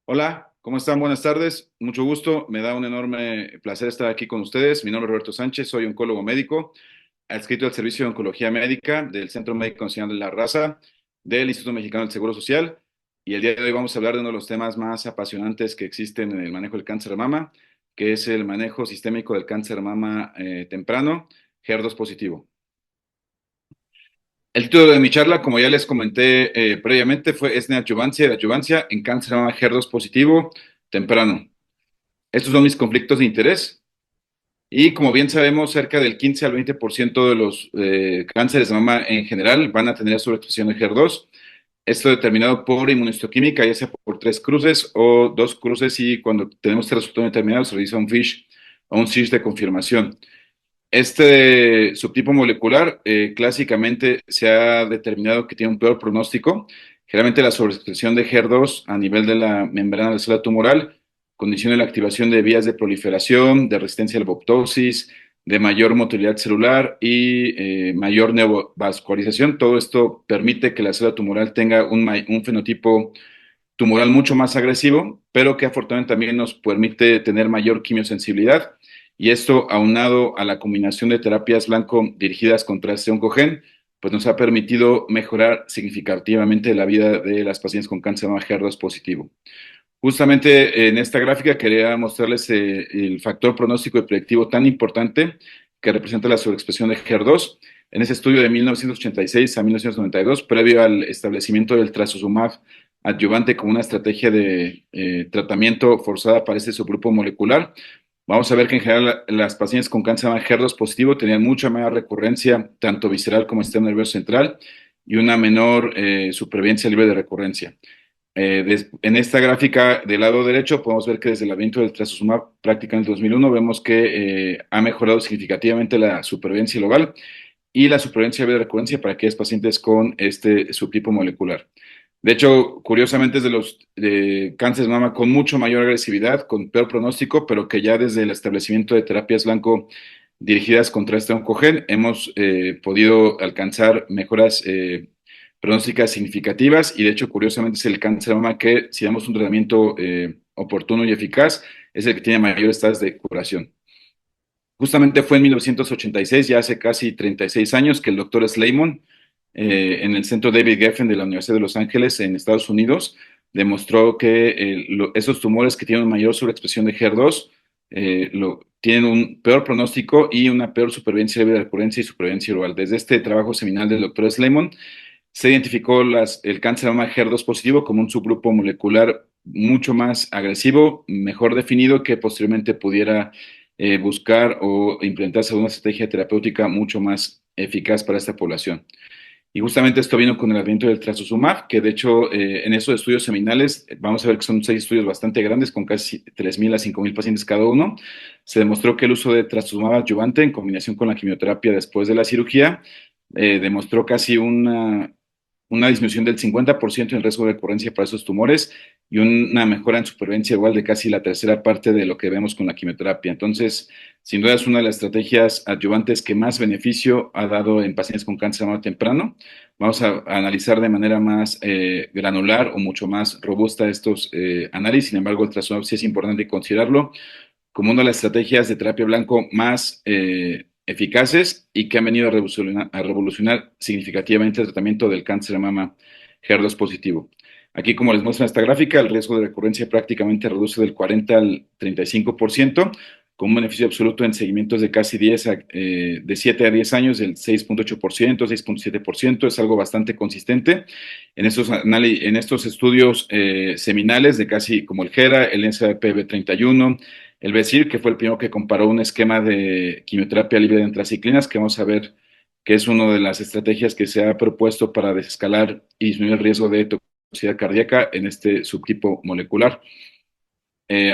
Hola, ¿cómo están? Buenas tardes, mucho gusto. Me da un enorme placer estar aquí con ustedes. Mi nombre es Roberto Sánchez, soy oncólogo médico, adscrito al Servicio de Oncología Médica del Centro Médico Nacional de la Raza, del Instituto Mexicano del Seguro Social. Y el día de hoy vamos a hablar de uno de los temas más apasionantes que existen en el manejo del cáncer de mama, que es el manejo sistémico del cáncer de mama temprano, HER2 positivo. El título de mi charla, como ya les comenté previamente, es neoadjuvancia y adjuvancia en cáncer de mama HER2 positivo temprano. Estos son mis conflictos de interés y como bien sabemos, cerca del 15 al 20% de los cánceres de mama en general van a tener sobreexpresión de HER2. Esto determinado por inmunohistoquímica, ya sea por tres cruces o dos cruces, y cuando tenemos este resultado determinado se realiza un FISH o un CISH de confirmación. Este subtipo molecular clásicamente se ha determinado que tiene un peor pronóstico. Generalmente la sobreexpresión de HER2 a nivel de la membrana de la célula tumoral condiciona la activación de vías de proliferación, de resistencia a la apoptosis, de mayor motilidad celular y mayor neovascularización. Todo esto permite que la célula tumoral tenga un fenotipo tumoral mucho más agresivo, pero que afortunadamente también nos permite tener mayor quimiosensibilidad. Y esto, aunado a la combinación de terapias blanco dirigidas contra este oncogen, pues nos ha permitido mejorar significativamente la vida de las pacientes con cáncer de mama HER2 positivo. Justamente en esta gráfica quería mostrarles el factor pronóstico y predictivo tan importante que representa la sobreexpresión de HER2. En ese estudio de 1986 a 1992, previo al establecimiento del trastuzumab adyuvante como una estrategia de tratamiento forzada para este subgrupo molecular, vamos a ver que en general las pacientes con cáncer de HER2 positivo tenían mucha mayor recurrencia, tanto visceral como sistema nervioso central, y una menor supervivencia libre de recurrencia. En esta gráfica del lado derecho podemos ver que desde el advento del trastuzumab prácticamente en 2001 vemos que ha mejorado significativamente la supervivencia global y la supervivencia de recurrencia para aquellos pacientes con este subtipo molecular. De hecho, curiosamente es de los cánceres de mama con mucho mayor agresividad, con peor pronóstico, pero que ya desde el establecimiento de terapias blanco dirigidas contra este oncogen hemos podido alcanzar mejoras pronósticas significativas, y de hecho, curiosamente es el cáncer de mama que, si damos un tratamiento oportuno y eficaz, es el que tiene mayores tasas de curación. Justamente fue en 1986, ya hace casi 36 años, que el doctor Slayman, en el centro David Geffen de la Universidad de Los Ángeles en Estados Unidos, demostró que esos tumores que tienen mayor sobreexpresión de HER2 tienen un peor pronóstico y una peor supervivencia de recurrencia y supervivencia global. Desde este trabajo seminal del doctor Slayman, se identificó el cáncer de mama HER2 positivo como un subgrupo molecular mucho más agresivo, mejor definido, que posteriormente pudiera buscar o implementarse una estrategia terapéutica mucho más eficaz para esta población. Y justamente esto vino con el advento del trastuzumab, que de hecho en esos estudios seminales, vamos a ver que son 6 estudios bastante grandes, con casi 3.000 a 5.000 pacientes cada uno. Se demostró que el uso de trastuzumab adyuvante en combinación con la quimioterapia después de la cirugía demostró casi una disminución del 50% en el riesgo de recurrencia para esos tumores y una mejora en supervivencia igual de casi la tercera parte de lo que vemos con la quimioterapia. Entonces, sin duda es una de las estrategias adyuvantes que más beneficio ha dado en pacientes con cáncer de mama temprano. Vamos a analizar de manera más granular o mucho más robusta estos análisis. Sin embargo, el trastorno sí es importante considerarlo como una de las estrategias de terapia blanco más eficaces y que han venido a revolucionar significativamente el tratamiento del cáncer de mama HER2 positivo. Aquí, como les muestro en esta gráfica, el riesgo de recurrencia prácticamente reduce del 40 al 35%, con un beneficio absoluto en seguimientos de casi de 7 a 10 años del 6.8%, 6.7%, es algo bastante consistente. En estos estudios seminales de casi como el HERA, el NSAPB31, el BESIR, que fue el primero que comparó un esquema de quimioterapia libre de antraciclinas, que vamos a ver que es una de las estrategias que se ha propuesto para desescalar y disminuir el riesgo de toxicidad cardíaca en este subtipo molecular.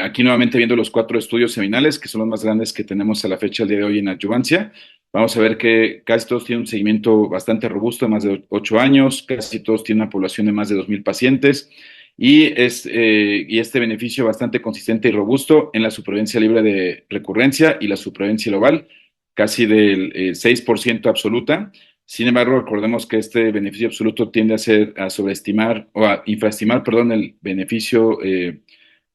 Aquí nuevamente viendo los 4 estudios seminales, que son los más grandes que tenemos a la fecha, el día de hoy en adyuvancia, vamos a ver que casi todos tienen un seguimiento bastante robusto de más de 8 años, casi todos tienen una población de más de 2.000 pacientes, y este beneficio bastante consistente y robusto en la supervivencia libre de recurrencia y la supervivencia global, casi del 6% absoluta. Sin embargo, recordemos que este beneficio absoluto tiende a sobreestimar o a infraestimar, perdón, el beneficio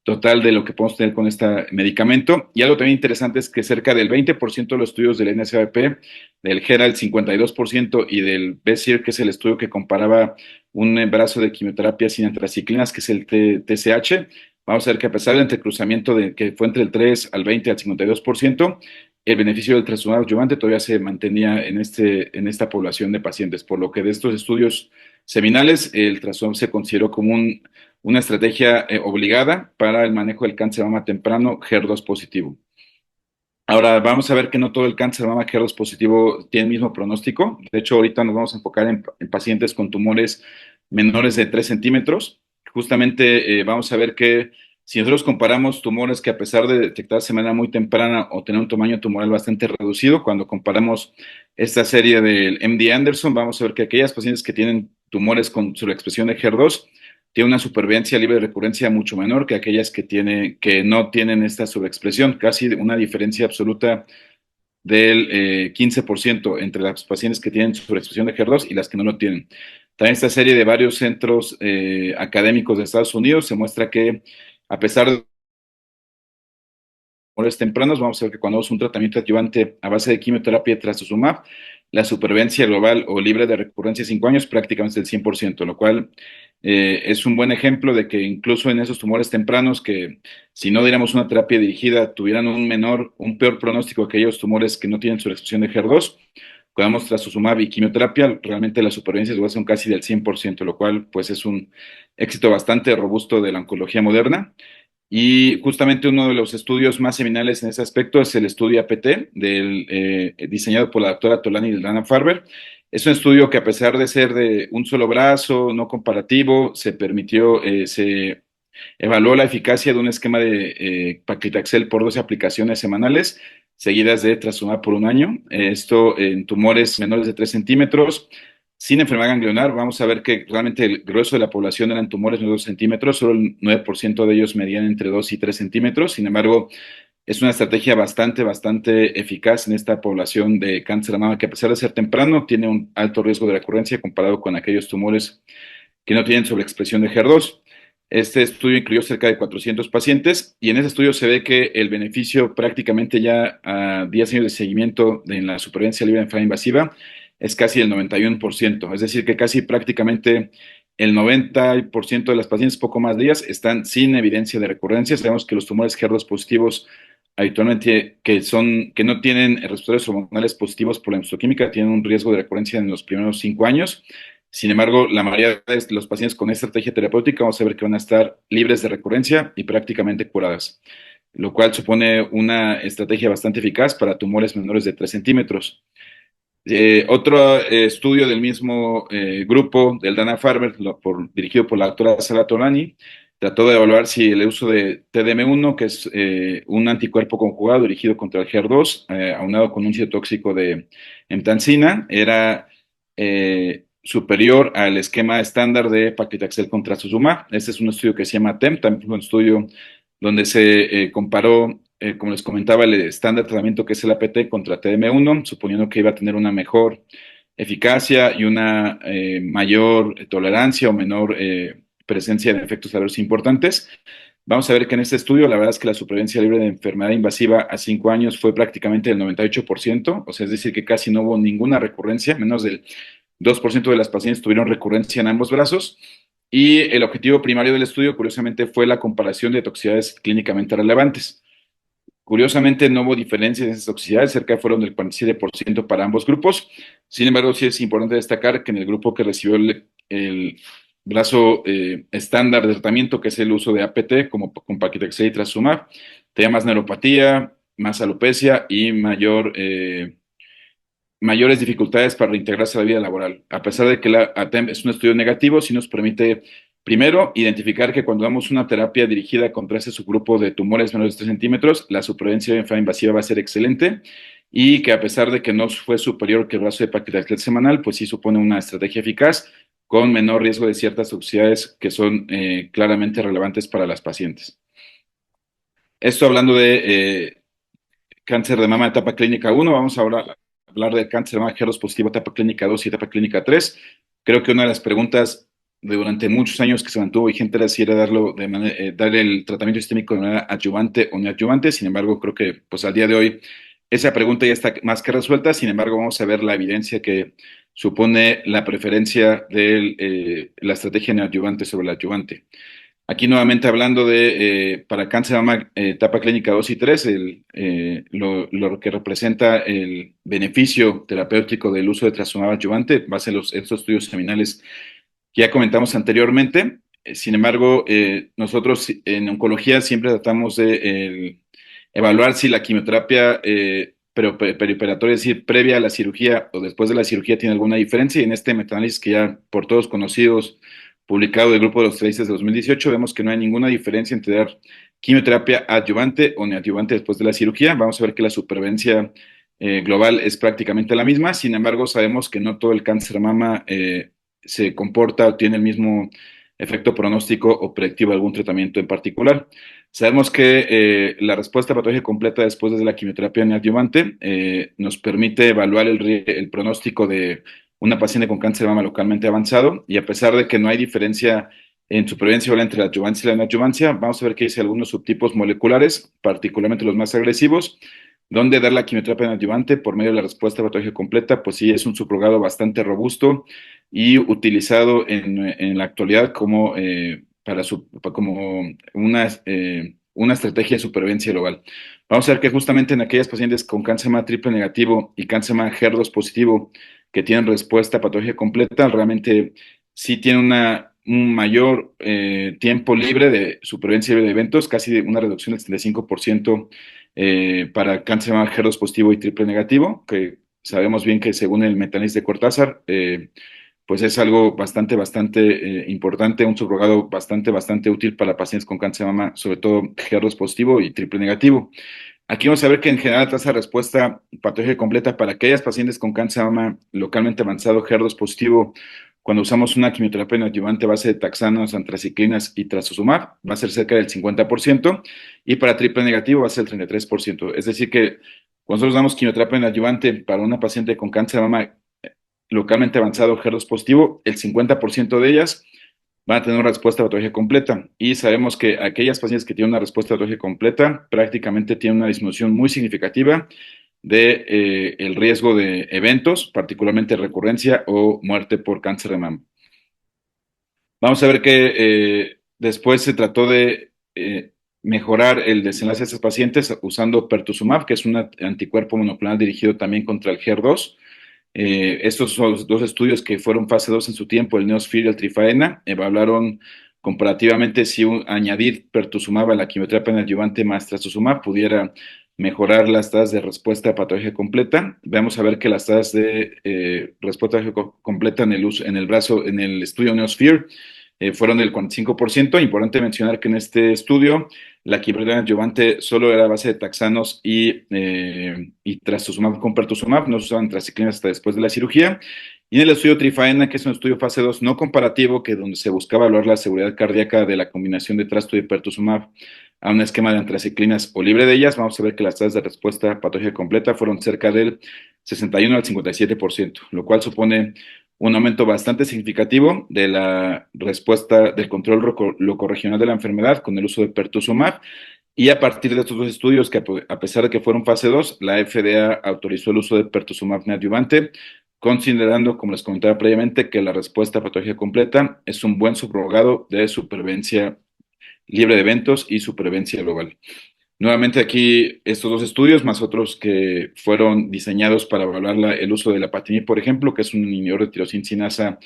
total de lo que podemos tener con este medicamento. Y algo también interesante es que cerca del 20% de los estudios del NSABP, del HERA el 52% y del BESIR, que es el estudio que comparaba un brazo de quimioterapia sin antraciclinas, que es el TSH, vamos a ver que a pesar del entrecruzamiento de que fue entre el 3 al 20 al 52%, el beneficio del trastuzumab adyuvante todavía se mantenía en esta población de pacientes, por lo que de estos estudios seminales, el trastuzumab se consideró como una estrategia obligada para el manejo del cáncer de mama temprano HER2 positivo. Ahora, vamos a ver que no todo el cáncer de mama HER2 positivo tiene el mismo pronóstico. De hecho, ahorita nos vamos a enfocar en pacientes con tumores menores de 3 centímetros. Justamente vamos a ver que si nosotros comparamos tumores que a pesar de detectarse de manera muy temprana o tener un tamaño tumoral bastante reducido, cuando comparamos esta serie del MD Anderson, vamos a ver que aquellas pacientes que tienen tumores con sobreexpresión de HER2 tienen una supervivencia libre de recurrencia mucho menor que aquellas que no tienen esta sobreexpresión, casi una diferencia absoluta del 15% entre las pacientes que tienen sobreexpresión de HER2 y las que no lo tienen. También esta serie de varios centros académicos de Estados Unidos se muestra que a pesar de tumores tempranos, vamos a ver que cuando es un tratamiento adyuvante a base de quimioterapia y trastuzumab, la supervivencia global o libre de recurrencia 5 años prácticamente es del 100%, lo cual es un buen ejemplo de que incluso en esos tumores tempranos que si no diéramos una terapia dirigida tuvieran un peor pronóstico que aquellos tumores que no tienen sobreexpresión de HER2, cuando damos trastuzumab y quimioterapia, realmente las supervivencias globales son casi del 100%, lo cual pues es un éxito bastante robusto de la oncología moderna. Y justamente uno de los estudios más seminales en ese aspecto es el estudio APT, diseñado por la doctora Tolani y Dana-Farber. Es un estudio que a pesar de ser de un solo brazo, no comparativo, se evaluó la eficacia de un esquema de paclitaxel por 12 aplicaciones semanales, seguidas de trastuzumab por un año. Esto en tumores menores de 3 centímetros, sin enfermedad ganglionar. Vamos a ver que realmente el grueso de la población eran tumores de 2 centímetros, solo el 9% de ellos medían entre 2 y 3 centímetros. Sin embargo, es una estrategia bastante eficaz en esta población de cáncer de mama que a pesar de ser temprano, tiene un alto riesgo de recurrencia comparado con aquellos tumores que no tienen sobreexpresión de HER2. Este estudio incluyó cerca de 400 pacientes y en ese estudio se ve que el beneficio prácticamente ya a 10 años de seguimiento en la supervivencia libre de enfermedad invasiva es casi el 91%, es decir, que casi prácticamente el 90% de las pacientes, poco más de ellas, están sin evidencia de recurrencia. Sabemos que los tumores HER2 positivos habitualmente que no tienen receptores hormonales positivos por la histoquímica tienen un riesgo de recurrencia en los primeros 5 años. Sin embargo, la mayoría de los pacientes con esta estrategia terapéutica vamos a ver que van a estar libres de recurrencia y prácticamente curadas, lo cual supone una estrategia bastante eficaz para tumores menores de 3 centímetros. Otro estudio del mismo grupo del Dana-Farber, dirigido por la doctora Sara Tolani, trató de evaluar si el uso de TDM1, que es un anticuerpo conjugado dirigido contra el HER2, aunado con un citotóxico de emtansina, era superior al esquema estándar de paclitaxel contra trastuzumab. Este es un estudio que se llama TEM, también fue un estudio donde se comparó, como les comentaba, el estándar de tratamiento que es el APT contra TDM1, suponiendo que iba a tener una mejor eficacia y una mayor tolerancia o menor presencia de efectos adversos importantes. Vamos a ver que en este estudio, la verdad es que la supervivencia libre de enfermedad invasiva a 5 años fue prácticamente del 98%, o sea, es decir, que casi no hubo ninguna recurrencia, menos del 2% de las pacientes tuvieron recurrencia en ambos brazos. Y el objetivo primario del estudio, curiosamente, fue la comparación de toxicidades clínicamente relevantes. Curiosamente, no hubo diferencias en esas toxicidades, cerca fueron del 47% para ambos grupos. Sin embargo, sí es importante destacar que en el grupo que recibió el brazo estándar de tratamiento, que es el uso de APT, como con paclitaxel y trastuzumab, tenía más neuropatía, más alopecia y mayores dificultades para reintegrarse a la vida laboral. A pesar de que la ATEM es un estudio negativo, sí nos permite, primero, identificar que cuando damos una terapia dirigida contra ese subgrupo de tumores menores de 3 centímetros, la supervivencia de enfermedad invasiva va a ser excelente y que a pesar de que no fue superior que el brazo de paclitaxel semanal, pues sí supone una estrategia eficaz con menor riesgo de ciertas toxicidades que son claramente relevantes para las pacientes. Esto hablando de cáncer de mama etapa clínica 1, vamos ahora a hablar de cáncer de mama HER2 positivo etapa clínica 2 y etapa clínica 3. Creo que una de las preguntas durante muchos años que se mantuvo vigente era si era darle el tratamiento sistémico de manera adyuvante o neoadyuvante. Sin embargo, creo que pues al día de hoy esa pregunta ya está más que resuelta. Sin embargo, vamos a ver la evidencia que supone la preferencia de la estrategia neoadyuvante sobre la adyuvante. Aquí nuevamente hablando de, para cáncer de mama, etapa clínica 2 y 3, lo que representa el beneficio terapéutico del uso de trastuzumab adyuvante, base en estos estudios seminales que ya comentamos anteriormente. Sin embargo, nosotros en oncología siempre tratamos de evaluar si la quimioterapia perioperatoria, es decir, previa a la cirugía o después de la cirugía, tiene alguna diferencia. Y en este metaanálisis que ya por todos conocidos, publicado del grupo de los estadistas de 2018, vemos que no hay ninguna diferencia entre dar quimioterapia adyuvante o neoadyuvante después de la cirugía. Vamos a ver que la supervivencia global es prácticamente la misma. Sin embargo, sabemos que no todo el cáncer de mama se comporta o tiene el mismo efecto pronóstico o predictivo de algún tratamiento en particular. Sabemos que la respuesta patológica completa después de la quimioterapia neoadyuvante nos permite evaluar el pronóstico de una paciente con cáncer de mama localmente avanzado, y a pesar de que no hay diferencia en supervivencia entre la adyuvancia y la neoadyuvancia, vamos a ver que hay algunos subtipos moleculares, particularmente los más agresivos, donde dar la quimioterapia neoadyuvante por medio de la respuesta patológica completa, pues sí es un subrogado bastante robusto y utilizado en la actualidad como, como una estrategia de supervivencia global. Vamos a ver que justamente en aquellas pacientes con cáncer de mama triple negativo y cáncer de mama HER2 positivo que tienen respuesta patológica completa, realmente sí tienen un mayor tiempo libre de supervivencia libre de eventos, casi una reducción del 75% para cáncer de mama HER2 positivo y triple negativo, que sabemos bien que según el metanálisis de Cortázar, pues es algo bastante importante, un subrogado bastante útil para pacientes con cáncer de mama, sobre todo HER2 positivo y triple negativo. Aquí vamos a ver que en general la tasa de respuesta patológica completa para aquellas pacientes con cáncer de mama localmente avanzado HER2 positivo, cuando usamos una quimioterapia neoadyuvante a base de taxanos, antraciclinas y trastuzumab, va a ser cerca del 50%, y para triple negativo va a ser el 33%. Es decir que cuando nosotros damos quimioterapia neoadyuvante para una paciente con cáncer de mama localmente avanzado HER2 positivo, el 50% de ellas van a tener una respuesta patológica completa. Y sabemos que aquellas pacientes que tienen una respuesta patológica completa prácticamente tienen una disminución muy significativa de el riesgo de eventos, particularmente recurrencia o muerte por cáncer de mama. Vamos a ver que después se trató de mejorar el desenlace de estos pacientes usando pertuzumab, que es un anticuerpo monoclonal dirigido también contra el HER2. Estos son los dos estudios que fueron fase 2 en su tiempo, el Neosphere y el Trifaena, evaluaron comparativamente si añadir pertuzumab a la quimioterapia neoadyuvante más trastuzumab pudiera mejorar las tasas de respuesta patológica completa. Vamos a ver que las tasas de respuesta completa en el brazo, en el estudio Neosphere, fueron del 45%. Importante mencionar que en este estudio la quimioterapia adyuvante solo era a base de taxanos y trastuzumab con pertuzumab, no se usaban traciclinas hasta después de la cirugía. Y en el estudio Trifaena, que es un estudio fase 2 no comparativo, que donde se buscaba evaluar la seguridad cardíaca de la combinación de trasto y pertuzumab a un esquema de antraciclinas o libre de ellas, vamos a ver que las tasas de respuesta patológica completa fueron cerca del 61 al 57%, lo cual supone un aumento bastante significativo de la respuesta del control locorregional de la enfermedad con el uso de pertuzumab. Y a partir de estos dos estudios, que a pesar de que fueron fase 2, la FDA autorizó el uso de pertuzumab neoadyuvante, considerando, como les comentaba previamente, que la respuesta patológica completa es un buen subrogado de supervivencia libre de eventos y supervivencia global. Nuevamente aquí estos dos estudios, más otros que fueron diseñados para evaluar el uso de la patinib, por ejemplo, que es un inhibidor de tirosina sinasa,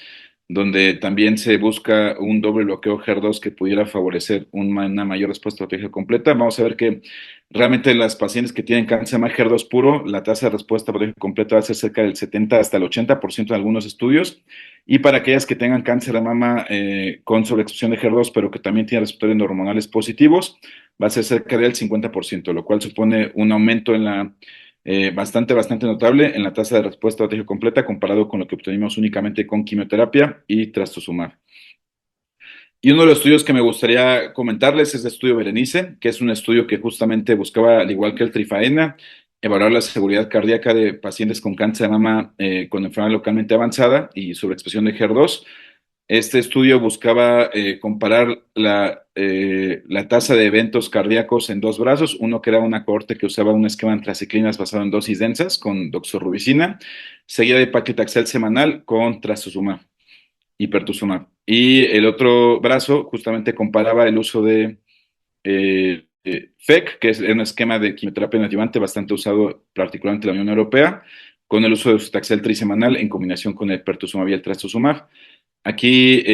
donde también se busca un doble bloqueo HER2 que pudiera favorecer una mayor respuesta patológica completa. Vamos a ver que realmente las pacientes que tienen cáncer de mama HER2 puro, la tasa de respuesta patológica completa va a ser cerca del 70 hasta el 80% en algunos estudios. Y para aquellas que tengan cáncer de mama con sobreexpresión de HER2, pero que también tienen receptores hormonales positivos, va a ser cerca del 50%, lo cual supone un aumento en la bastante notable en la tasa de respuesta patológica completa comparado con lo que obtenimos únicamente con quimioterapia y trastuzumab. Y uno de los estudios que me gustaría comentarles es el estudio Berenice, que es un estudio que justamente buscaba, al igual que el Trifaena, evaluar la seguridad cardíaca de pacientes con cáncer de mama con enfermedad localmente avanzada y sobreexpresión de HER2. Este estudio buscaba comparar la tasa de eventos cardíacos en dos brazos, uno que era una cohorte que usaba un esquema de antraciclinas basado en dosis densas con doxorubicina, seguida de paclitaxel semanal con trastuzumab y pertuzumab. Y el otro brazo justamente comparaba el uso de FEC, que es un esquema de quimioterapia neoadyuvante bastante usado particularmente en la Unión Europea, con el uso de docetaxel trisemanal en combinación con el pertuzumab y el trastuzumab. Aquí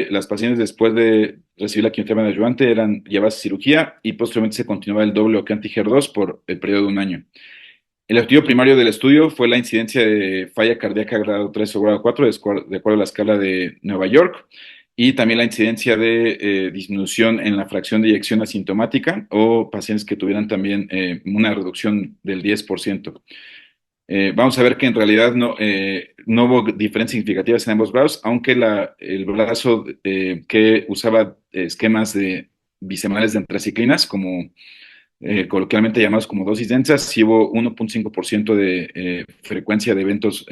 las pacientes después de recibir la quimioterapia neoadyuvante eran llevadas a cirugía y posteriormente se continuaba el doble bloqueo anti-HER2 por el periodo de un año. El objetivo primario del estudio fue la incidencia de falla cardíaca grado 3 o grado 4, de acuerdo a la escala de Nueva York, y también la incidencia de disminución en la fracción de eyección asintomática o pacientes que tuvieran también una reducción del 10%. Vamos a ver que en realidad no hubo diferencias significativas en ambos brazos, aunque el brazo que usaba esquemas de bisemanales de antraciclinas, como coloquialmente llamados como dosis densas, sí hubo 1.5% de frecuencia de eventos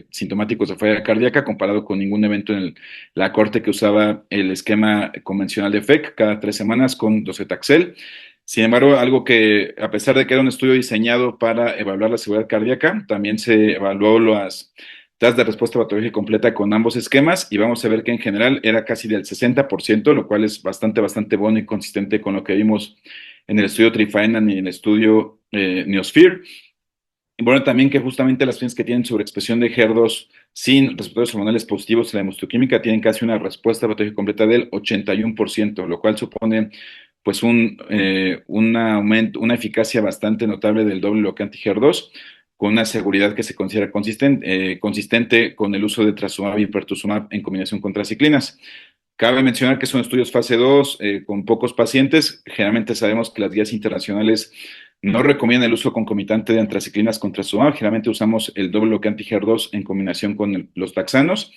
sintomáticos de falla cardíaca comparado con ningún evento en la corte que usaba el esquema convencional de FEC cada 3 semanas con docetaxel. Sin embargo, algo que, a pesar de que era un estudio diseñado para evaluar la seguridad cardíaca, también se evaluó las tasas de respuesta patológica completa con ambos esquemas y vamos a ver que en general era casi del 60%, lo cual es bastante bueno y consistente con lo que vimos en el estudio Trifinan y en el estudio Neosphere. Y bueno, también que justamente las pacientes que tienen sobreexpresión de HER2 sin receptores hormonales positivos en la hemostoquímica tienen casi una respuesta patológica completa del 81%, lo cual supone pues un aumento, una eficacia bastante notable del doble bloqueo anti-HER2 con una seguridad que se considera consistente con el uso de trastuzumab y pertuzumab en combinación con traciclinas. Cabe mencionar que son estudios fase 2 con pocos pacientes. Generalmente sabemos que las guías internacionales no recomiendan el uso concomitante de antraciclinas contra trastuzumab. Generalmente usamos el doble bloqueo anti-HER2 en combinación con los taxanos.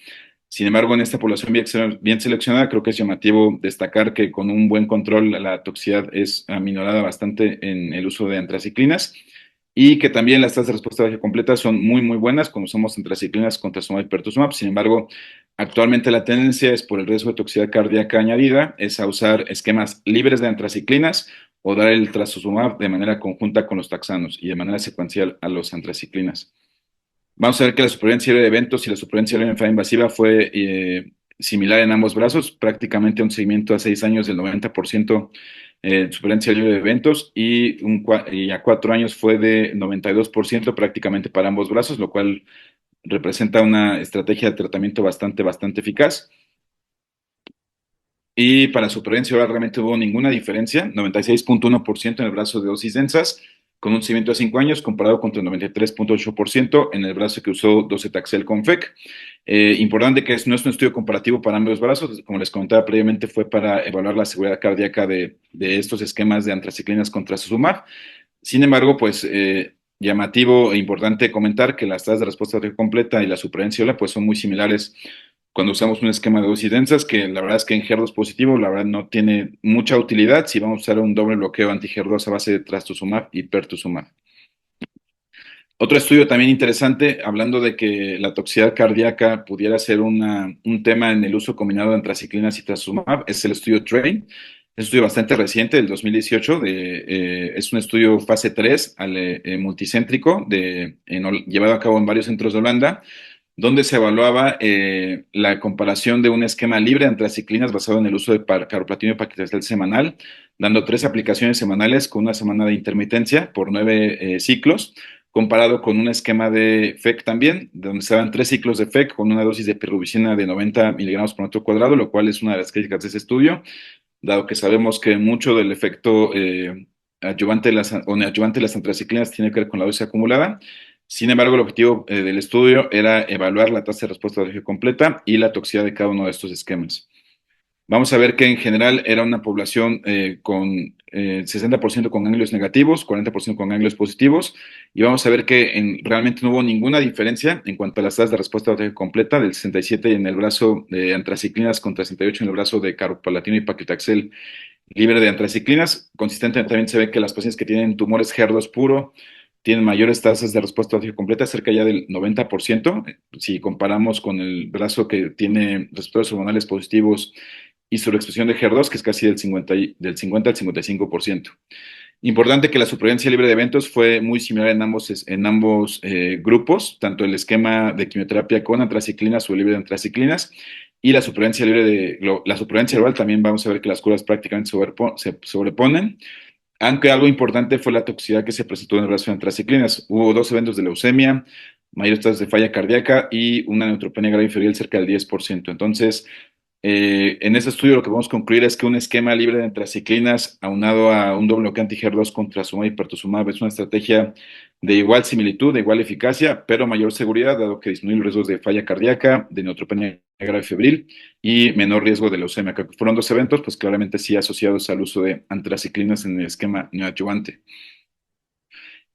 Sin embargo, en esta población bien seleccionada, creo que es llamativo destacar que con un buen control la toxicidad es aminorada bastante en el uso de antraciclinas y que también las tasas de respuesta completa son muy buenas cuando usamos antraciclinas contra trastuzumab y pertuzumab. Sin embargo, actualmente la tendencia es por el riesgo de toxicidad cardíaca añadida, es a usar esquemas libres de antraciclinas o dar el trastuzumab de manera conjunta con los taxanos y de manera secuencial a los antraciclinas. Vamos a ver que la supervivencia de eventos y la supervivencia de la enfermedad invasiva fue similar en ambos brazos, prácticamente un seguimiento a 6 años del 90% supervivencia libre de eventos y a 4 años fue de 92% prácticamente para ambos brazos, lo cual representa una estrategia de tratamiento bastante eficaz. Y para supervivencia oral realmente no hubo ninguna diferencia, 96.1% en el brazo de dosis densas, con un seguimiento de 5 años, comparado contra el 93.8% en el brazo que usó docetaxel con FEC. Importante que no es un estudio comparativo para ambos brazos, como les comentaba previamente, fue para evaluar la seguridad cardíaca de estos esquemas de antraciclinas contra trastuzumab. Sin embargo, pues llamativo e importante comentar que las tasas de respuesta completa y la supervivencia oral pues son muy similares cuando usamos un esquema de dosis densas, que la verdad es que en HER2 positivo, la verdad no tiene mucha utilidad si vamos a usar un doble bloqueo anti-HER2 a base de trastuzumab y pertuzumab. Otro estudio también interesante, hablando de que la toxicidad cardíaca pudiera ser un tema en el uso combinado de antraciclinas y trastuzumab, es el estudio TRAIN. Es un estudio bastante reciente, del 2018, es un estudio fase 3 multicéntrico llevado a cabo en varios centros de Holanda, donde se evaluaba la comparación de un esquema libre de antraciclinas basado en el uso de carboplatina y paclitaxel semanal, dando 3 aplicaciones semanales con una semana de intermitencia por 9 ciclos, comparado con un esquema de FEC también, donde se daban 3 ciclos de FEC con una dosis de pirubicina de 90 miligramos por metro cuadrado, lo cual es una de las críticas de ese estudio, dado que sabemos que mucho del efecto adyuvante o neoadyuvante de las antraciclinas tiene que ver con la dosis acumulada. Sin embargo, el objetivo del estudio era evaluar la tasa de respuesta completa y la toxicidad de cada uno de estos esquemas. Vamos a ver que en general era una población con 60% con ganglios negativos, 40% con ganglios positivos, y vamos a ver que realmente no hubo ninguna diferencia en cuanto a las tasas de respuesta completa, del 67 en el brazo de antraciclinas contra 68 en el brazo de carboplatina y paclitaxel libre de antraciclinas. Consistentemente también se ve que las pacientes que tienen tumores HER2 puro tienen mayores tasas de respuesta autógena completa, cerca ya del 90%, si comparamos con el brazo que tiene receptores hormonales positivos y su expresión de HER2, que es casi del 50 al 55%. Importante que la supervivencia libre de eventos fue muy similar en ambos grupos, tanto el esquema de quimioterapia con antraciclinas o libre de antraciclinas, y la supervivencia la supervivencia global también vamos a ver que las curvas prácticamente se sobreponen, aunque algo importante fue la toxicidad que se presentó en relación a antraciclinas. Hubo dos eventos de leucemia, mayores tasas de falla cardíaca y una neutropenia grave inferior cerca del 10%. Entonces, en este estudio lo que vamos a concluir es que un esquema libre de antraciclinas aunado a un doble bloqueante HER2 contra sumab y pertuzumab es una estrategia de igual similitud, de igual eficacia, pero mayor seguridad, dado que disminuye los riesgos de falla cardíaca, de neutropenia grave febril y menor riesgo de leucemia, que fueron dos eventos, pues claramente sí asociados al uso de antraciclinas en el esquema neoadyuvante.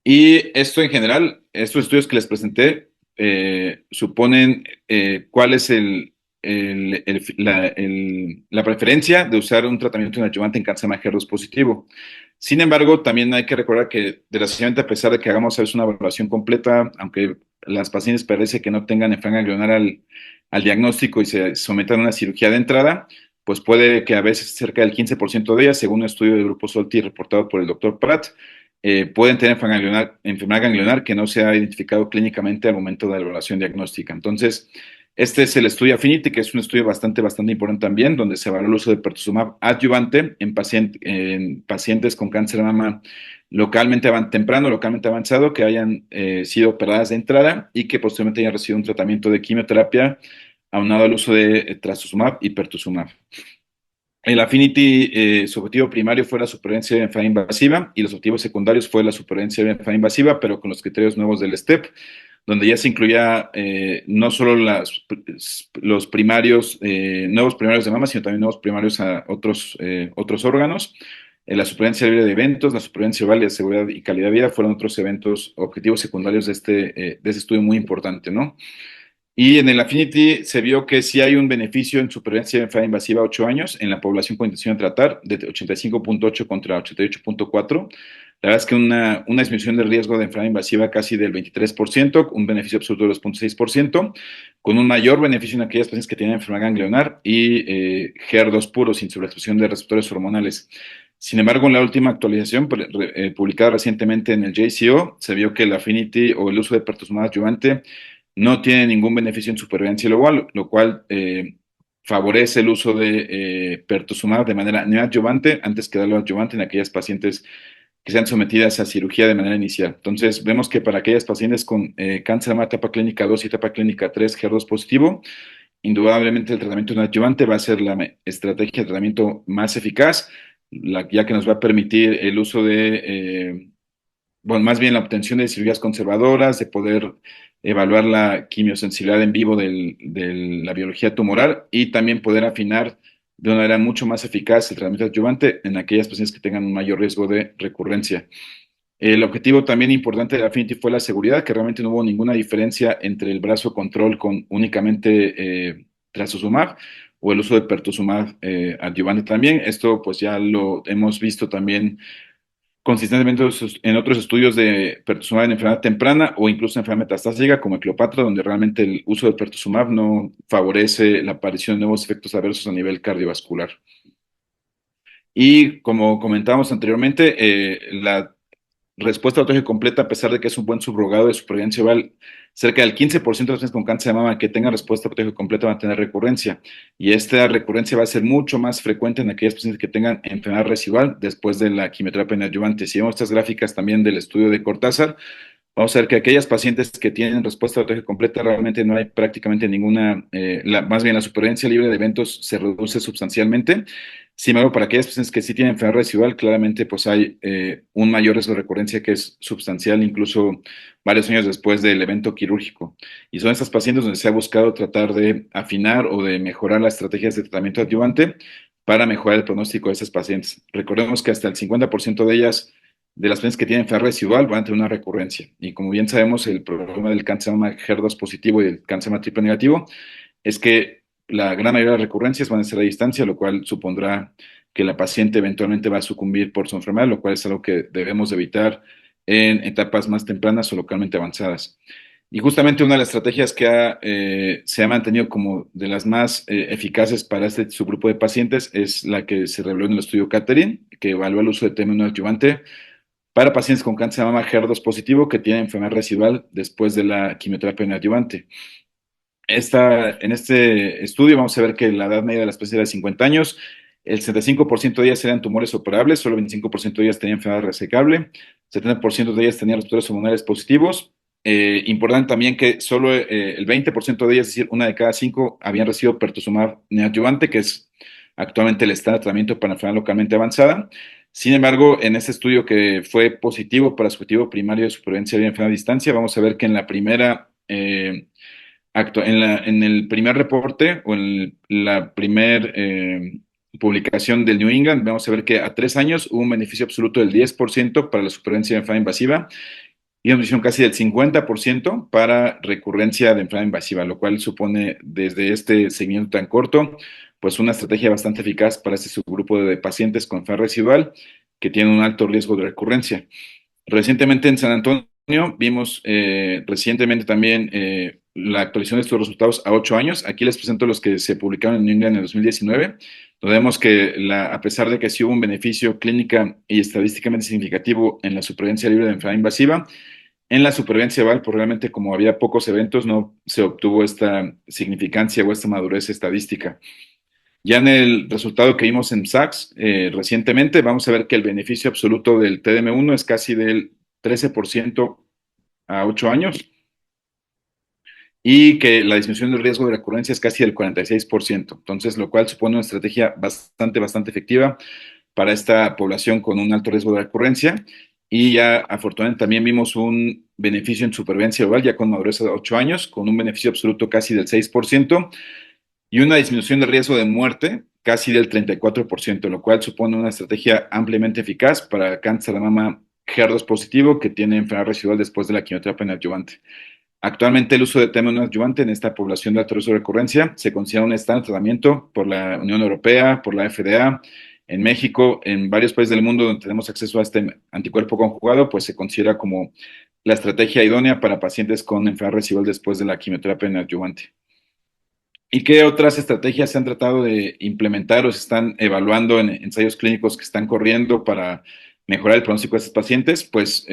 Y esto en general, estos estudios que les presenté, suponen cuál es la preferencia de usar un tratamiento neoadyuvante en cáncer de HER2 positivo. Sin embargo, también hay que recordar que, desgraciadamente, a pesar de que hagamos a veces una evaluación completa, aunque las pacientes parece que no tengan enfermedad ganglionar al diagnóstico y se sometan a una cirugía de entrada, pues puede que a veces cerca del 15% de ellas, según un estudio del grupo SOLTI reportado por el doctor Pratt, pueden tener enfermedad ganglionar que no se ha identificado clínicamente al momento de la evaluación diagnóstica. Entonces, este es el estudio Affinity, que es un estudio bastante importante también, donde se evalúa el uso de pertuzumab adyuvante en pacientes con cáncer de mama temprano, localmente avanzado, que hayan sido operadas de entrada y que posteriormente hayan recibido un tratamiento de quimioterapia aunado al uso de trastuzumab y pertuzumab. El Affinity, su objetivo primario fue la supervivencia de enfermedad invasiva y los objetivos secundarios fue la supervivencia de enfermedad invasiva, pero con los criterios nuevos del STEP, donde ya se incluía no solo los primarios, nuevos primarios de mama, sino también nuevos primarios a otros órganos. La supervivencia libre de eventos, la supervivencia oral, la seguridad y calidad de vida fueron otros eventos, objetivos secundarios de este estudio muy importante, ¿no? Y en el Affinity se vio que sí hay un beneficio en supervivencia de enfermedad invasiva a 8 años en la población con intención de tratar, de 85.8 contra 88.4. La verdad es que una disminución del riesgo de enfermedad invasiva casi del 23%, un beneficio absoluto de 2.6%, con un mayor beneficio en aquellas pacientes que tienen enfermedad ganglionar y HER2 puro sin sobreexpresión de receptores hormonales. Sin embargo, en la última actualización publicada recientemente en el JCO, se vio que el Affinity o el uso de pertuzumab adyuvante no tiene ningún beneficio en supervivencia global, lo cual favorece el uso de pertuzumab de manera neoadyuvante antes que darlo adyuvante en aquellas pacientes que sean sometidas a cirugía de manera inicial. Entonces, vemos que para aquellas pacientes con cáncer de mama etapa clínica 2 y etapa clínica 3, HER2 positivo, indudablemente el tratamiento neoadyuvante va a ser la estrategia de tratamiento más eficaz, ya que nos va a permitir el uso bueno, más bien la obtención de cirugías conservadoras, de poder evaluar la quimiosensibilidad en vivo de la biología tumoral y también poder afinar de una manera mucho más eficaz el tratamiento adyuvante en aquellas pacientes que tengan un mayor riesgo de recurrencia. El objetivo también importante de Affinity fue la seguridad, que realmente no hubo ninguna diferencia entre el brazo control con únicamente trastuzumab o el uso de pertuzumab adyuvante también. Esto pues ya lo hemos visto también consistentemente en otros estudios de pertuzumab en enfermedad temprana o incluso en enfermedad metastásica como Cleopatra, donde realmente el uso del pertuzumab no favorece la aparición de nuevos efectos adversos a nivel cardiovascular. Y como comentábamos anteriormente, la respuesta autógena completa, a pesar de que es un buen subrogado de supervivencia oral, cerca del 15% de los pacientes con cáncer de mama que tengan respuesta autógena completa van a tener recurrencia. Y esta recurrencia va a ser mucho más frecuente en aquellas pacientes que tengan enfermedad residual después de la quimioterapia neoadyuvante. Si vemos estas gráficas también del estudio de Cortázar, vamos a ver que aquellas pacientes que tienen respuesta autógena completa realmente no hay prácticamente ninguna, más bien la supervivencia libre de eventos se reduce sustancialmente. Sin embargo, para aquellas pacientes que sí tienen enfermedad residual, claramente pues hay un mayor riesgo de recurrencia que es sustancial, incluso varios años después del evento quirúrgico. Y son estas pacientes donde se ha buscado tratar de afinar o de mejorar las estrategias de tratamiento adyuvante para mejorar el pronóstico de estas pacientes. Recordemos que hasta el 50% de ellas, de las pacientes que tienen enfermedad residual, van a tener una recurrencia. Y como bien sabemos, el problema del cáncer de mama HER2 positivo y el cáncer de mama triple negativo es que la gran mayoría de las recurrencias van a ser a distancia, lo cual supondrá que la paciente eventualmente va a sucumbir por su enfermedad, lo cual es algo que debemos evitar en etapas más tempranas o localmente avanzadas. Y justamente una de las estrategias que se ha mantenido como de las más eficaces para este subgrupo de pacientes es la que se reveló en el estudio Catherine, que evalúa el uso de TM1 adyuvante para pacientes con cáncer de mama HER2 positivo que tienen enfermedad residual después de la quimioterapia neoadyuvante. En este estudio vamos a ver que la edad media de las pacientes era de 50 años, el 75% de ellas eran tumores operables, solo el 25% de ellas tenían enfermedad resecable, 70% de ellas tenían receptores hormonales positivos. Importante también que solo el 20% de ellas, es decir, una de cada cinco, habían recibido pertuzumab neoadyuvante, que es actualmente el estándar de tratamiento para enfermedad localmente avanzada. Sin embargo, en este estudio que fue positivo para su objetivo primario de supervivencia de enfermedad a distancia, vamos a ver que en la primera en el primer reporte o en la primer publicación del New England, vamos a ver que a 3 años hubo un beneficio absoluto del 10% para la supervivencia de enfermedad invasiva y una disminución casi del 50% para recurrencia de enfermedad invasiva, lo cual supone desde este seguimiento tan corto, pues una estrategia bastante eficaz para este subgrupo de pacientes con enfermedad residual que tienen un alto riesgo de recurrencia. Recientemente en San Antonio vimos recientemente también la actualización de estos resultados a 8 años. Aquí les presento los que se publicaron en New England en el 2019, donde vemos que a pesar de que sí hubo un beneficio clínica y estadísticamente significativo en la supervivencia libre de enfermedad invasiva, en la supervivencia VAL, pues realmente como había pocos eventos, no se obtuvo esta significancia o esta madurez estadística. Ya en el resultado que vimos en SACS recientemente, vamos a ver que el beneficio absoluto del TDM1 es casi del 13% a 8 años y que la disminución del riesgo de recurrencia es casi del 46%. Entonces, lo cual supone una estrategia bastante efectiva para esta población con un alto riesgo de recurrencia. Y ya afortunadamente también vimos un beneficio en supervivencia oral ya con madurez de 8 años, con un beneficio absoluto casi del 6% y una disminución de riesgo de muerte casi del 34%, lo cual supone una estrategia ampliamente eficaz para el cáncer de mama HER2 positivo que tiene enfermedad residual después de la quimioterapia neoadyuvante. Actualmente el uso de TEM neoadyuvante en esta población de alto riesgo de recurrencia se considera un estándar de tratamiento por la Unión Europea, por la FDA, en México, en varios países del mundo donde tenemos acceso a este anticuerpo conjugado, pues se considera como la estrategia idónea para pacientes con enfermedad residual después de la quimioterapia neoadyuvante. ¿Y qué otras estrategias se han tratado de implementar o se están evaluando en ensayos clínicos que están corriendo para mejorar el pronóstico de estos pacientes? Pues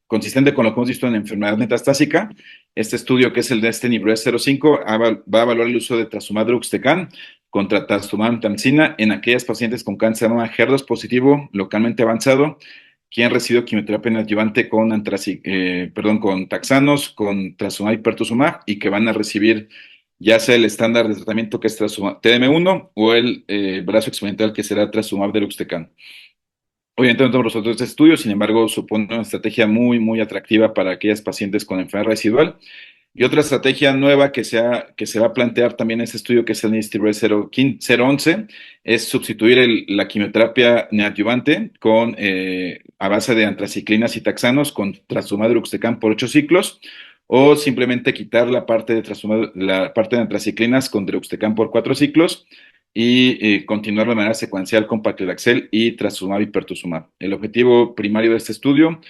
consistente con lo que hemos visto en enfermedad metastásica, este estudio que es el Destiny Breast 05 va a evaluar el uso de trastuzumab deruxtecan contra trastuzumab tamcina en aquellas pacientes con cáncer de mama HER2 positivo localmente avanzado que han recibido quimioterapia neoadyuvante con taxanos, con trastuzumab y pertuzumab y que van a recibir ya sea el estándar de tratamiento que es TDM1 o el brazo experimental que será trastuzumab deruxtecan. Obviamente no tenemos resultados de este estudio, sin embargo, supone una estrategia muy atractiva para aquellas pacientes con enfermedad residual. Y otra estrategia nueva que se va a plantear también en este estudio, que es el NIST 011, es sustituir la quimioterapia neoadyuvante a base de antraciclinas y taxanos con trastuzumab deruxtecan por 8 ciclos, o simplemente quitar la parte de antraciclinas con deruxtecan por 4 ciclos y continuar de manera secuencial con paclitaxel y trastuzumab y pertuzumab. El objetivo primario de este estudio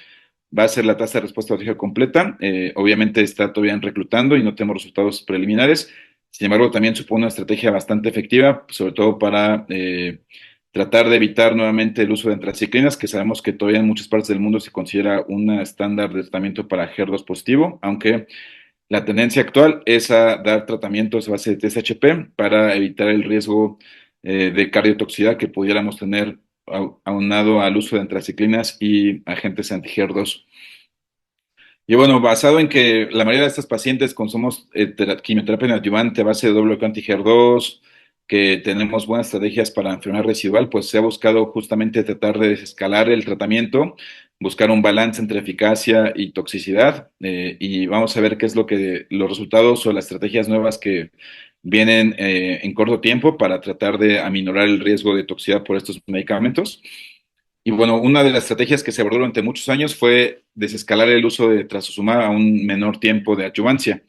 va a ser la tasa de respuesta biológica completa. Obviamente está todavía en reclutando y no tenemos resultados preliminares. Sin embargo, también supone una estrategia bastante efectiva, sobre todo para tratar de evitar nuevamente el uso de antraciclinas, que sabemos que todavía en muchas partes del mundo se considera un estándar de tratamiento para HER2 positivo, aunque la tendencia actual es a dar tratamientos a base de TSHP para evitar el riesgo de cardiotoxicidad que pudiéramos tener aunado al uso de antraciclinas y agentes anti-HER2. Y bueno, basado en que la mayoría de estas pacientes consumimos quimioterapia neoadyuvante a base de doble anti-HER2, que tenemos buenas estrategias para enfermedad residual, pues se ha buscado justamente tratar de desescalar el tratamiento, buscar un balance entre eficacia y toxicidad, y vamos a ver qué es los resultados o las estrategias nuevas que vienen en corto tiempo para tratar de aminorar el riesgo de toxicidad por estos medicamentos. Y bueno, una de las estrategias que se abordó durante muchos años fue desescalar el uso de trastuzumab a un menor tiempo de adyuvancia.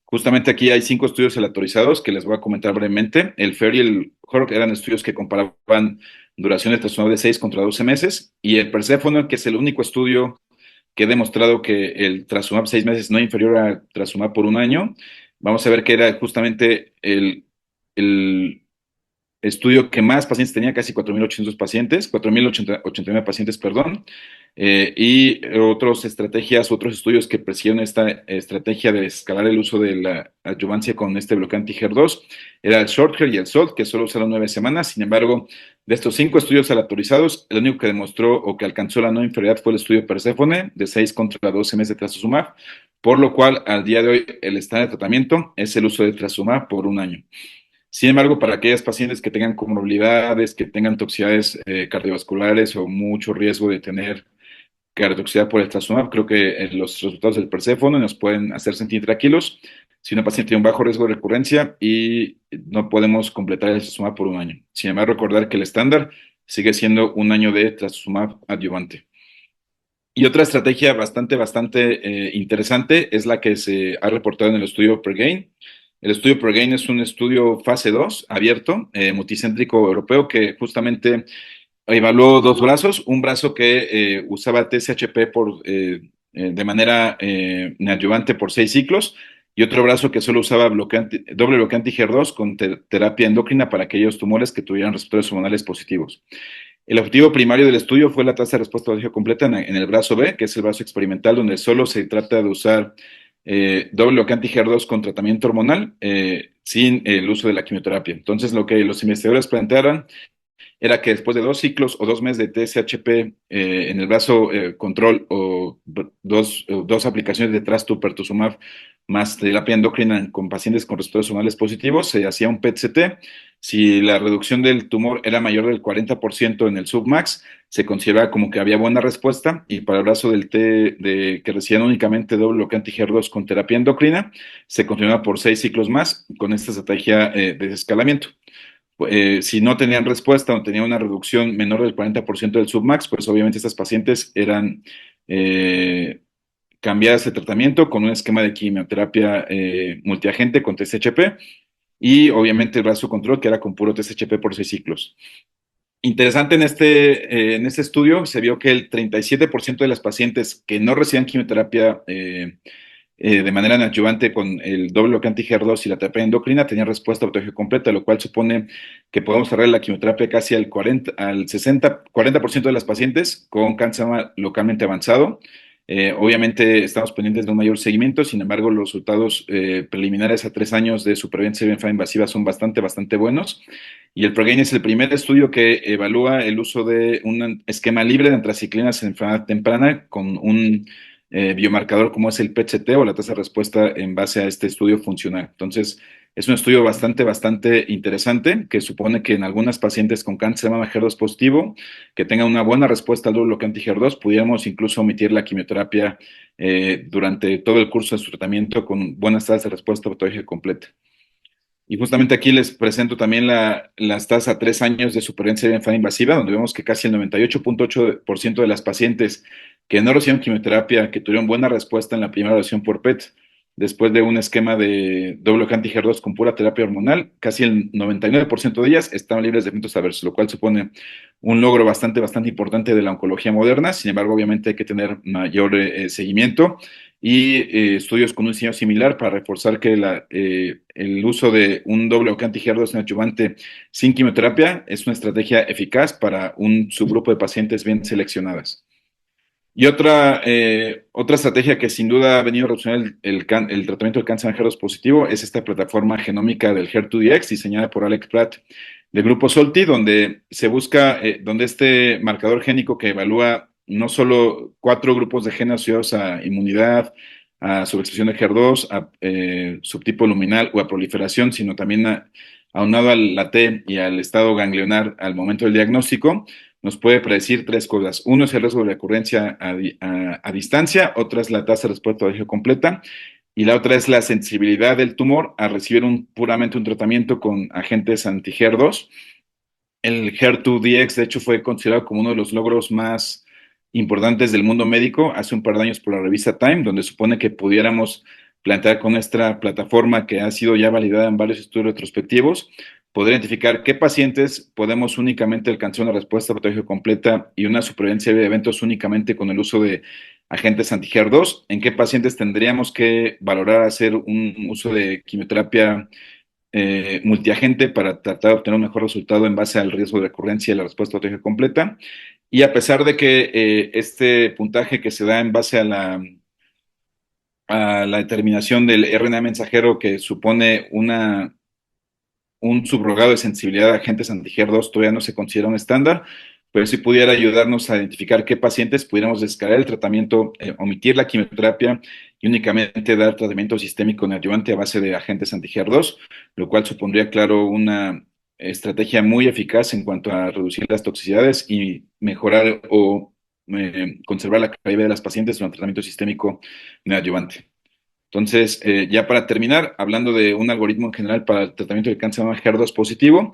Justamente aquí hay 5 estudios aleatorizados que les voy a comentar brevemente. El FAIR y el HORC eran estudios que comparaban duración de trastuzumab de 6 contra 12 meses y el Persephone, que es el único estudio que he demostrado que el trastuzumab 6 meses no inferior a trastuzumab por un año. Vamos a ver que era justamente el estudio que más pacientes tenía, casi 4.800 pacientes, 4.089 pacientes, perdón, y otros estudios que persiguieron esta estrategia de escalar el uso de la adyuvancia con este bloqueante HER2, era el SHORTHAIR y el SOLT, que solo usaron 9 semanas. Sin embargo, de estos 5 estudios aleatorizados, el único que demostró o que alcanzó la no inferioridad fue el estudio Perséfone, de 6 contra 12 meses de trastuzumab, por lo cual, al día de hoy, el estándar de tratamiento es el uso de trastuzumab por un año. Sin embargo, para aquellas pacientes que tengan comorbilidades, que tengan toxicidades cardiovasculares o mucho riesgo de tener cardiotoxicidad por el trastuzumab, creo que los resultados del Perséfone nos pueden hacer sentir tranquilos si una paciente tiene un bajo riesgo de recurrencia y no podemos completar el trastuzumab por un año. Sin embargo, recordar que el estándar sigue siendo un año de trastuzumab adyuvante. Y otra estrategia bastante interesante es la que se ha reportado en el estudio PREGAIN. El estudio PREGAIN es un estudio fase 2 abierto, multicéntrico europeo, que justamente evaluó dos brazos, un brazo que usaba TSHP de manera neoadyuvante por 6 ciclos, y otro brazo que solo usaba doble bloqueante HER2 con terapia endocrina para aquellos tumores que tuvieran receptores hormonales positivos. El objetivo primario del estudio fue la tasa de respuesta biológica completa en el brazo B, que es el brazo experimental, donde solo se trata de usar doble bloqueante HER2 con tratamiento hormonal sin el uso de la quimioterapia. Entonces, lo que los investigadores plantearon era que después de 2 ciclos o 2 meses de TSHP en el brazo control o dos aplicaciones de trastuzumab más terapia endocrina con pacientes con receptores hormonales positivos, se hacía un PET-CT. Si la reducción del tumor era mayor del 40% en el submax, se consideraba como que había buena respuesta, y para el brazo que recibían únicamente doble bloqueante HER2 con terapia endocrina, se continuaba por 6 ciclos más con esta estrategia de desescalamiento. Si no tenían respuesta o tenían una reducción menor del 40% del submax, pues obviamente estas pacientes eran cambiadas de tratamiento con un esquema de quimioterapia multiagente con TSHP y obviamente el brazo control que era con puro TSHP por 6 ciclos. Interesante en este estudio se vio que el 37% de las pacientes que no recibían quimioterapia de manera neoadyuvante con el doble bloqueante HER2 y la terapia endocrina tenía respuesta autogénica completa, lo cual supone que podemos cerrar la quimioterapia casi al 40% de las pacientes con cáncer localmente avanzado. Obviamente estamos pendientes de un mayor seguimiento, sin embargo los resultados preliminares a 3 años de supervivencia invasiva son bastante buenos. Y el PROGAIN es el primer estudio que evalúa el uso de un esquema libre de antraciclinas en enfermedad temprana con un biomarcador como es el PET-CT o la tasa de respuesta en base a este estudio funcional. Entonces, es un estudio bastante interesante que supone que en algunas pacientes con cáncer de mama HER2 positivo que tengan una buena respuesta al doble bloqueante HER2, pudiéramos incluso omitir la quimioterapia durante todo el curso de su tratamiento con buenas tasas de respuesta patológica completa. Y justamente aquí les presento también las tasas a 3 años de supervivencia de enfermedad invasiva, donde vemos que casi el 98.8% de las pacientes que no recibieron quimioterapia, que tuvieron buena respuesta en la primera evaluación por PET, después de un esquema de doble bloqueante HER2 con pura terapia hormonal, casi el 99% de ellas estaban libres de eventos adversos, lo cual supone un logro bastante importante de la oncología moderna. Sin embargo, obviamente hay que tener mayor seguimiento y estudios con un diseño similar para reforzar que el uso de un doble bloqueante HER2 neoadyuvante sin quimioterapia es una estrategia eficaz para un subgrupo de pacientes bien seleccionadas. Y otra estrategia que sin duda ha venido a revolucionar el tratamiento del cáncer en HER2 positivo es esta plataforma genómica del HER2Dx diseñada por Alex Pratt del grupo Solti, donde se busca, donde este marcador génico que evalúa no solo 4 grupos de genes asociados a inmunidad, a subexpresión de HER2, a subtipo luminal o a proliferación, sino también aunado a la T y al estado ganglionar al momento del diagnóstico, nos puede predecir 3 cosas. Uno es el riesgo de recurrencia a distancia, otra es la tasa de respuesta completa, y la otra es la sensibilidad del tumor a recibir puramente un tratamiento con agentes anti-HER2. El HER2-DX, de hecho, fue considerado como uno de los logros más importantes del mundo médico hace un par de años por la revista Time, donde supone que pudiéramos plantear con esta plataforma que ha sido ya validada en varios estudios retrospectivos, poder identificar qué pacientes podemos únicamente alcanzar una respuesta patológica completa y una supervivencia de eventos únicamente con el uso de agentes anti-HER2, en qué pacientes tendríamos que valorar hacer un uso de quimioterapia multiagente para tratar de obtener un mejor resultado en base al riesgo de recurrencia y la respuesta autógena completa. Y a pesar de que este puntaje que se da en base a la determinación del RNA mensajero que supone un subrogado de sensibilidad a agentes anti-HER2 todavía no se considera un estándar, pero sí pudiera ayudarnos a identificar qué pacientes pudiéramos descargar el tratamiento, omitir la quimioterapia y únicamente dar tratamiento sistémico neoadyuvante a base de agentes anti-HER2, lo cual supondría, claro, una estrategia muy eficaz en cuanto a reducir las toxicidades y mejorar o conservar la calidad de las pacientes durante el tratamiento sistémico neoadyuvante. Entonces, ya para terminar, hablando de un algoritmo en general para el tratamiento del cáncer de mama HER2 positivo,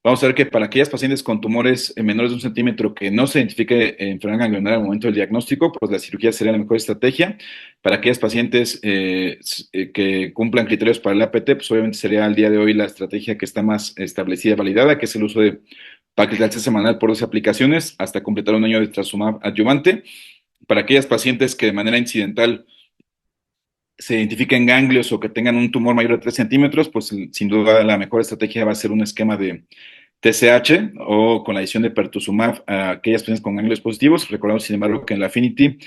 vamos a ver que para aquellas pacientes con tumores menores de 1 centímetro que no se identifique enfermedad ganglionar al momento del diagnóstico, pues la cirugía sería la mejor estrategia. Para aquellas pacientes que cumplan criterios para el APT, pues obviamente sería al día de hoy la estrategia que está más establecida y validada, que es el uso de paclitaxel semanal por 12 aplicaciones hasta completar un año de trastuzumab adyuvante. Para aquellas pacientes que de manera incidental se identifiquen ganglios o que tengan un tumor mayor de 3 centímetros, pues sin duda la mejor estrategia va a ser un esquema de TCH o con la adición de pertuzumab a aquellas pacientes con ganglios positivos. Recordamos, sin embargo, que en la Affinity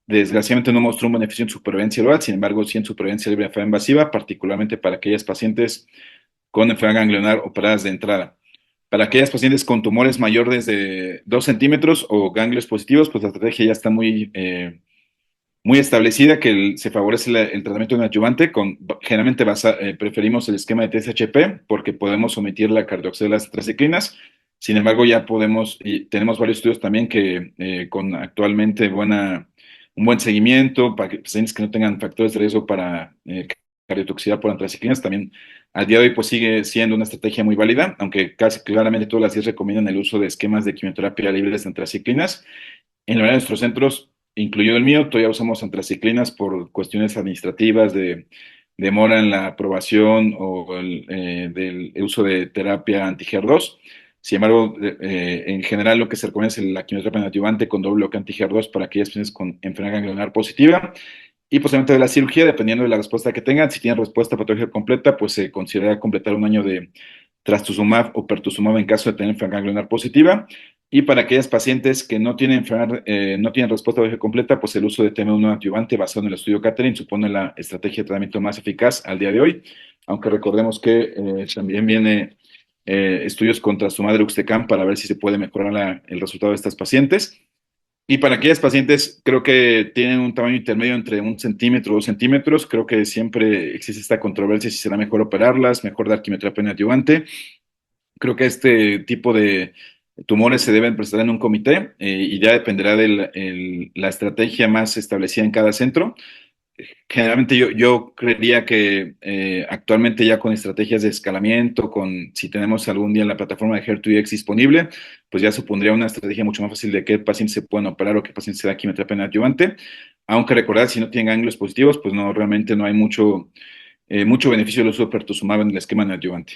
desgraciadamente no mostró un beneficio en supervivencia global, sin embargo, sí en supervivencia libre de enfermedad invasiva, particularmente para aquellas pacientes con enfermedad ganglionar operadas de entrada. Para aquellas pacientes con tumores mayores de 2 centímetros o ganglios positivos, pues la estrategia ya está muy establecida que se favorece el tratamiento neoadyuvante con generalmente preferimos el esquema de TSHP porque podemos omitir la cardoxelas tetraciclinas. Sin embargo, ya podemos y tenemos varios estudios también que con actualmente un buen seguimiento para que pacientes que no tengan factores de riesgo para cardiotoxicidad por antraciclinas también al día de hoy pues sigue siendo una estrategia muy válida, aunque casi claramente todas las 10 recomiendan el uso de esquemas de quimioterapia libres de antraciclinas. En la mayoría de nuestros centros, incluido el mío, todavía usamos antraciclinas por cuestiones administrativas de demora en la aprobación o del uso de terapia anti-HER2. Sin embargo, en general lo que se recomienda es la quimioterapia neoadyuvante con doble bloque anti-HER2 para aquellas pacientes con enfermedad ganglionar positiva. Y posteriormente de la cirugía, dependiendo de la respuesta que tengan, si tienen respuesta patológica completa, pues se considera completar un año de trastuzumab o pertuzumab en caso de tener enfermedad ganglionar positiva. Y para aquellas pacientes que no tienen respuesta patológica completa, pues el uso de TM1 adyuvante basado en el estudio Catherine supone la estrategia de tratamiento más eficaz al día de hoy, aunque recordemos que también viene estudios contra su madre Uxtecam para ver si se puede mejorar el resultado de estas pacientes. Y para aquellas pacientes, creo que tienen un tamaño intermedio entre 1 centímetro o 2 centímetros. Creo que siempre existe esta controversia si será mejor operarlas, mejor dar quimioterapia neoadyuvante. Creo que este tipo de tumores se deben presentar en un comité y ya dependerá de la estrategia más establecida en cada centro. Generalmente yo creería que actualmente ya con estrategias de escalamiento, si tenemos algún día en la plataforma de HER2X disponible, pues ya supondría una estrategia mucho más fácil de qué pacientes se pueden operar o qué pacientes se da quimioterapia neoadyuvante. Aunque recordar, si no tienen ganglios positivos, pues no, realmente no hay mucho beneficio del uso de pertuzumab en el esquema neoadyuvante.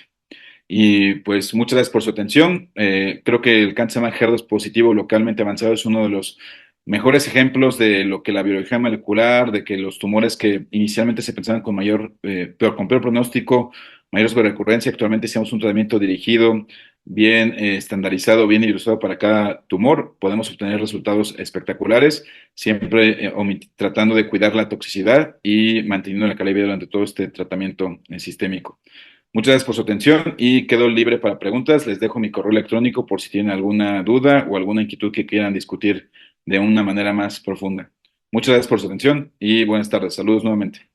Y pues muchas gracias por su atención. Creo que el cáncer de mama HER2 positivo localmente avanzado es uno de los mejores ejemplos de lo que la biología molecular, de que los tumores que inicialmente se pensaban con peor pronóstico, mayor riesgo de recurrencia, actualmente hacemos un tratamiento dirigido, bien estandarizado, bien ilustrado para cada tumor, podemos obtener resultados espectaculares, siempre tratando de cuidar la toxicidad y manteniendo la calidad de vida durante todo este tratamiento sistémico. Muchas gracias por su atención y quedo libre para preguntas. Les dejo mi correo electrónico por si tienen alguna duda o alguna inquietud que quieran discutir de una manera más profunda. Muchas gracias por su atención y buenas tardes. Saludos nuevamente.